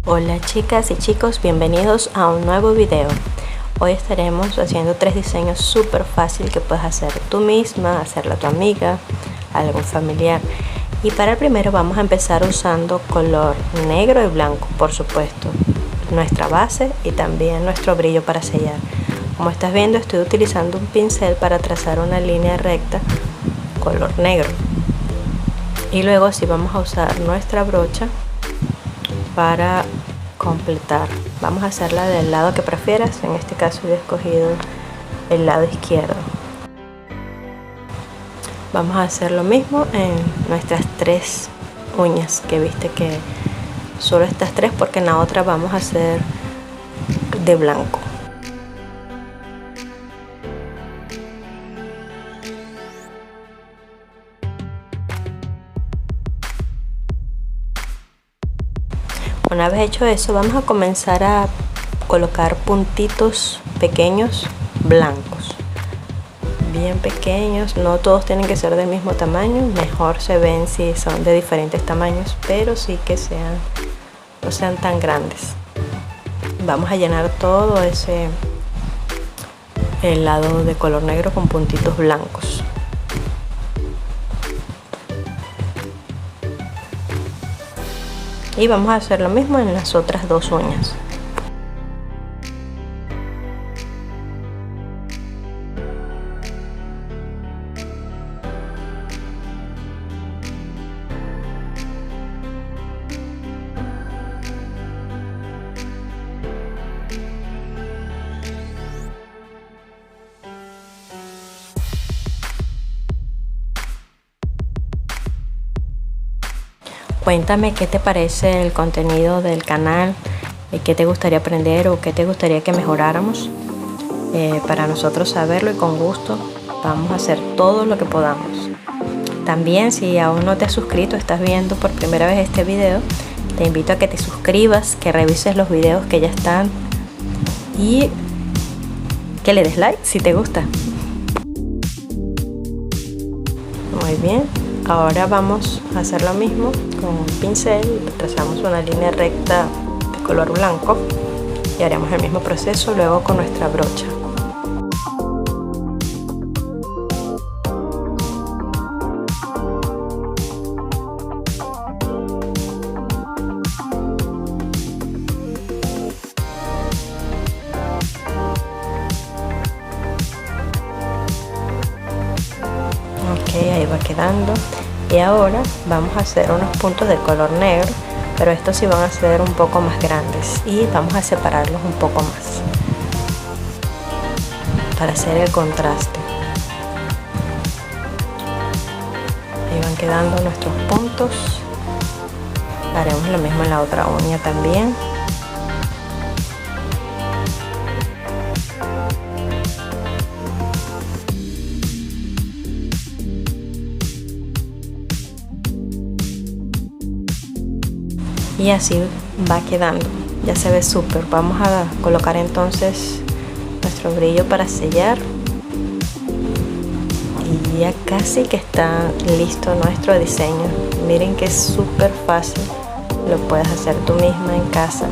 Hola chicas y chicos, bienvenidos a un nuevo video. Hoy estaremos haciendo 3 diseños súper fácil que puedes hacer tú misma, hacerla a tu amiga, a algún familiar. Y para el primero vamos a empezar usando color negro y blanco, por supuesto, nuestra base y también nuestro brillo para sellar. Como estás viendo, estoy utilizando un pincel para trazar una línea recta color negro. Y luego sí vamos a usar nuestra brocha para completar. Vamos a hacerla del lado que prefieras. En este caso yo he escogido el lado izquierdo. Vamos a hacer lo mismo en nuestras 3 uñas, que viste que solo estas 3 porque en la otra vamos a hacer de blanco. Una vez hecho eso, vamos a comenzar a colocar puntitos pequeños blancos, bien pequeños. No todos tienen que ser del mismo tamaño, mejor se ven si son de diferentes tamaños, pero sí que no sean tan grandes. Vamos a llenar todo el lado de color negro con puntitos blancos. Y vamos a hacer lo mismo en las otras 2 uñas. Cuéntame qué te parece el contenido del canal, qué te gustaría aprender o qué te gustaría que mejoráramos, para nosotros saberlo, y con gusto vamos a hacer todo lo que podamos. También, si aún no te has suscrito, estás viendo por primera vez este video, te invito a que te suscribas, que revises los videos que ya están y que le des like si te gusta. Muy bien. Ahora vamos a hacer lo mismo con un pincel, trazamos una línea recta de color blanco y haremos el mismo proceso luego con nuestra brocha. Ok, ahí va quedando. Y ahora vamos a hacer unos puntos de color negro, pero estos sí van a ser un poco más grandes y vamos a separarlos un poco más para hacer el contraste. Ahí van quedando nuestros puntos. Haremos lo mismo en la otra uña también. Y así va quedando, ya se ve súper. Vamos a colocar entonces nuestro brillo para sellar y ya casi que está listo nuestro diseño. Miren que es súper fácil, lo puedes hacer tú misma en casa.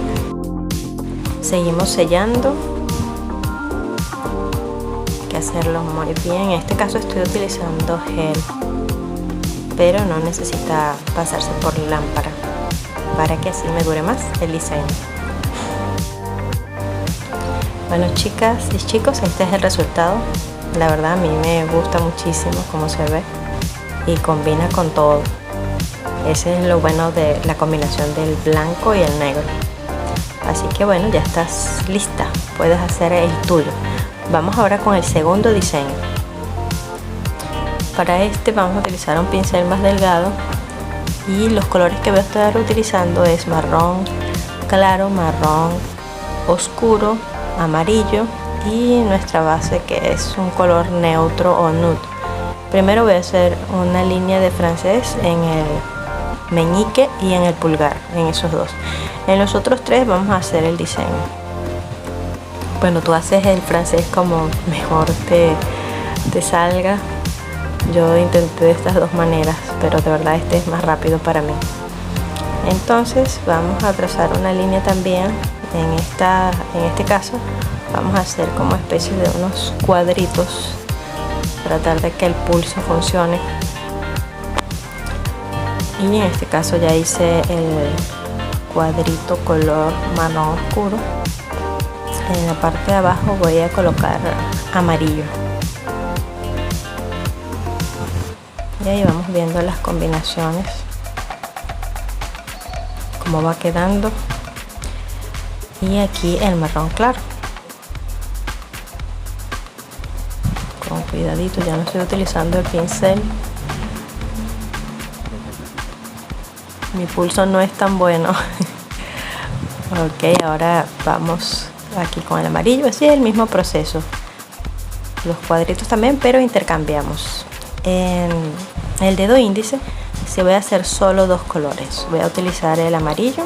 Seguimos sellando, hay que hacerlo muy bien. En este caso estoy utilizando gel, pero no necesita pasarse por lámpara, para que así me dure más el diseño. Bueno, chicas y chicos, este es el resultado. La verdad a mí me gusta muchísimo cómo se ve y combina con todo. Ese es lo bueno de la combinación del blanco y el negro. Así que bueno, ya estás lista, puedes hacer el tuyo. Vamos ahora con el segundo diseño. Para este vamos a utilizar un pincel más delgado y los colores que voy a estar utilizando es marrón claro, marrón oscuro, amarillo y nuestra base, que es un color neutro o nude. Primero voy a hacer una línea de francés en el meñique y en el pulgar, en esos dos. En los otros 3 vamos a hacer el diseño. Bueno, tú haces el francés como mejor te salga. Yo intenté de estas 2 maneras, pero de verdad este es más rápido para mí. Entonces vamos a trazar una línea también. En este caso vamos a hacer como especie de unos cuadritos, tratar de que el pulso funcione. Y en este caso ya hice el cuadrito color marrón oscuro. En la parte de abajo voy a colocar amarillo. Y ahí vamos viendo las combinaciones, cómo va quedando. Y aquí el marrón claro. Con cuidadito, ya no estoy utilizando el pincel. Mi pulso no es tan bueno. Ok, ahora vamos aquí con el amarillo. Así es el mismo proceso. Los cuadritos también, pero intercambiamos. En el dedo índice se voy a hacer solo dos colores. Voy a utilizar el amarillo.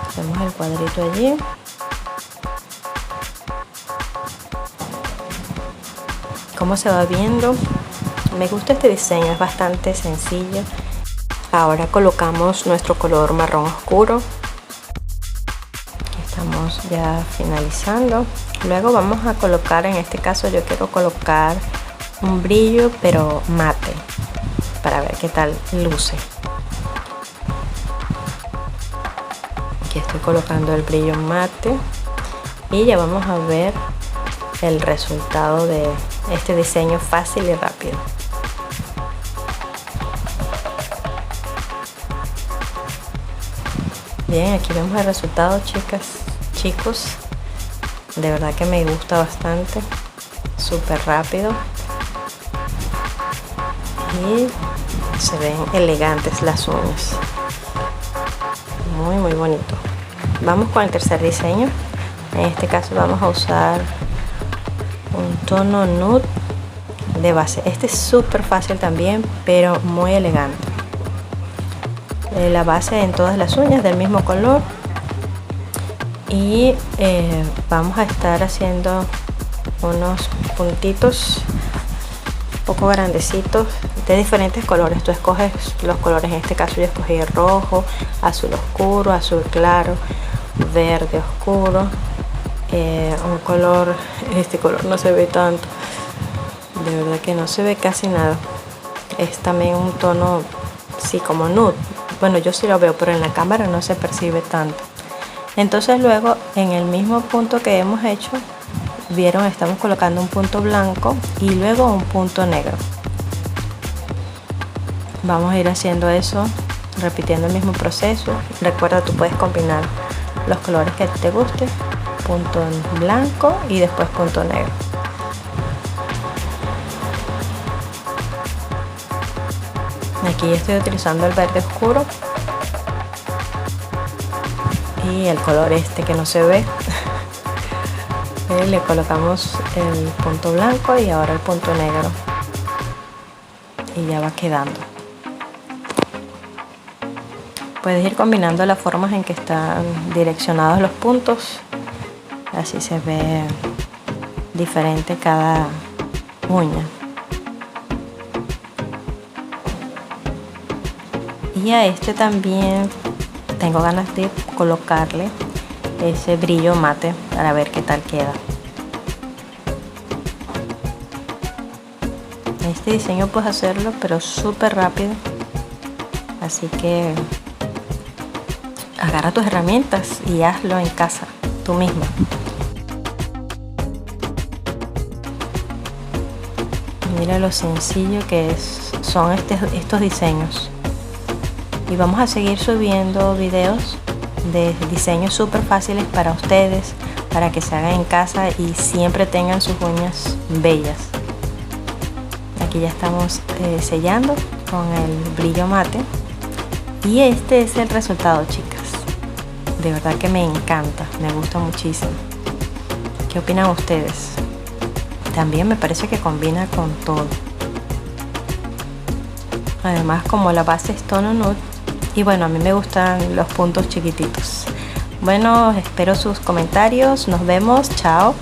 Hacemos el cuadrito allí. ¿Cómo se va viendo? Me gusta este diseño, es bastante sencillo. Ahora colocamos nuestro color marrón oscuro. Estamos ya finalizando. Luego vamos a colocar, en este caso yo quiero colocar un brillo pero mate, para ver qué tal luce. Aquí estoy colocando el brillo mate y ya vamos a ver el resultado de este diseño fácil y rápido. Bien, aquí vemos el resultado, chicas, chicos. De verdad que me gusta bastante, súper rápido y se ven elegantes las uñas, muy bonito. Vamos con el tercer diseño. En este caso vamos a usar un tono nude de base. Este es súper fácil también, pero muy elegante. La base en todas las uñas del mismo color. Y vamos a estar haciendo unos puntitos un poco grandecitos de diferentes colores. Tú escoges los colores. En este caso yo escogí rojo, azul oscuro, azul claro, verde oscuro, un color, este color no se ve tanto, de verdad que no se ve casi nada. Es también un tono, sí, como nude. Bueno, yo sí lo veo, pero en la cámara no se percibe tanto. Entonces luego en el mismo punto que hemos hecho, vieron, estamos colocando un punto blanco y luego un punto negro. Vamos a ir haciendo eso, repitiendo el mismo proceso. Recuerda, tú puedes combinar los colores que te guste, punto blanco y después punto negro. Aquí estoy utilizando el verde oscuro y el color este que no se ve. Le colocamos el punto blanco y ahora el punto negro y ya va quedando. Puedes ir combinando las formas en que están direccionados los puntos, así se ve diferente cada uña. Y a este también tengo ganas de colocarle ese brillo mate para ver qué tal queda. Este diseño puedes hacerlo pero súper rápido, así que agarra tus herramientas y hazlo en casa tú misma. Mira lo sencillo que son estos diseños. Y vamos a seguir subiendo videos de diseños súper fáciles para ustedes, para que se hagan en casa y siempre tengan sus uñas bellas. Aquí ya estamos sellando con el brillo mate y este es el resultado, chicas. De verdad que me encanta, me gusta muchísimo. ¿Qué opinan ustedes? También me parece que combina con todo. Además, como la base es tono nude, y bueno, a mí me gustan los puntos chiquititos. Bueno, espero sus comentarios. Nos vemos. Chao.